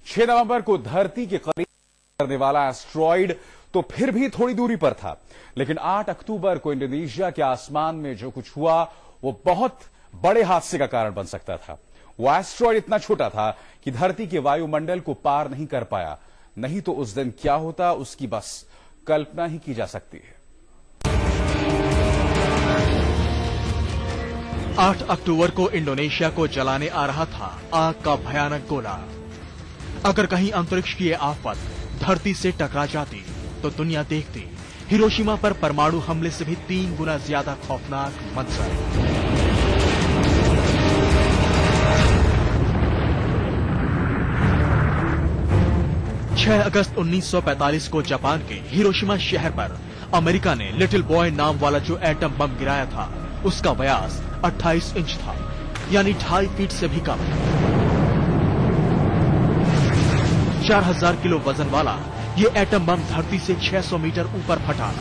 6 नवंबर को धरती के करीब करने वाला एस्ट्रॉइड तो फिर भी थोड़ी दूरी पर था, लेकिन 8 अक्टूबर को इंडोनेशिया के आसमान में जो कुछ हुआ वो बहुत बड़े हादसे का कारण बन सकता था। वो एस्ट्रॉइड इतना छोटा था कि धरती के वायुमंडल को पार नहीं कर पाया, नहीं तो उस दिन क्या होता उसकी बस कल्पना ही की जा सकती है। 8 अक्टूबर को इंडोनेशिया को जलाने आ रहा था आग का भयानक गोला। अगर कहीं अंतरिक्ष की ये आफत धरती से टकरा जाती तो दुनिया देखती हिरोशिमा पर परमाणु हमले से भी 3 गुना ज्यादा खौफनाक मंजर। छह अगस्त 1945 को जापान के हिरोशिमा शहर पर अमेरिका ने लिटिल बॉय नाम वाला जो एटम बम गिराया था उसका व्यास 28 इंच था, यानी 2.5 फीट से भी कम। 4000 किलो वजन वाला ये एटम बम धरती से 600 मीटर ऊपर फटा।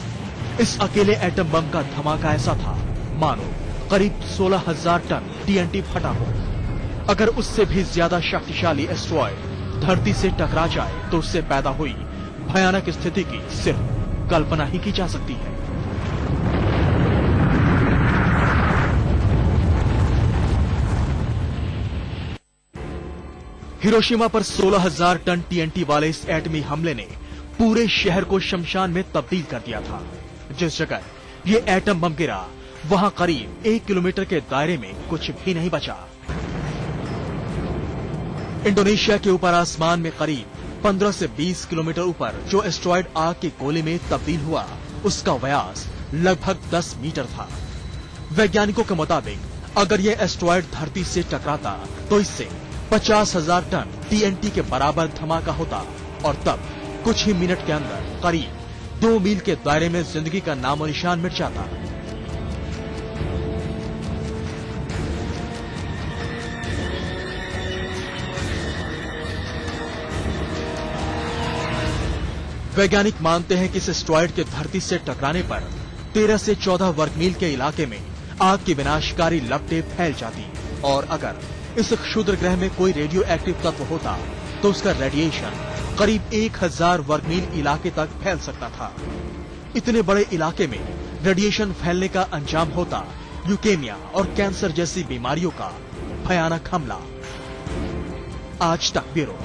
इस अकेले एटम बम का धमाका ऐसा था मानो करीब 16,000 टन टीएनटी फटा हो। अगर उससे भी ज्यादा शक्तिशाली एस्ट्रॉइड धरती से टकरा जाए तो उससे पैदा हुई भयानक स्थिति की सिर्फ कल्पना ही की जा सकती है। हिरोशिमा पर 16,000 टन टीएनटी वाले इस एटमी हमले ने पूरे शहर को शमशान में तब्दील कर दिया था। जिस जगह ये एटम बम गिरा वहां करीब 1 किलोमीटर के दायरे में कुछ भी नहीं बचा। इंडोनेशिया के ऊपर आसमान में करीब 15 से 20 किलोमीटर ऊपर जो एस्ट्रॉइड आग के गोले में तब्दील हुआ उसका व्यास लगभग 10 मीटर था। वैज्ञानिकों के मुताबिक अगर यह एस्ट्रॉइड धरती से टकराता तो इससे 50,000 टन टीएनटी के बराबर धमाका होता और तब कुछ ही मिनट के अंदर करीब 2 मील के दायरे में जिंदगी का नामो निशान मिट जाता। वैज्ञानिक मानते हैं कि इस एस्ट्रॉइड के धरती से टकराने पर 13 से 14 वर्ग मील के इलाके में आग की विनाशकारी लपटें फैल जाती और अगर इस क्षुद्र ग्रह में कोई रेडियो एक्टिव तत्व होता तो उसका रेडिएशन करीब 1000 वर्ग मील इलाके तक फैल सकता था। इतने बड़े इलाके में रेडिएशन फैलने का अंजाम होता ल्यूकेमिया और कैंसर जैसी बीमारियों का भयानक हमला। आज तक ब्यूरो।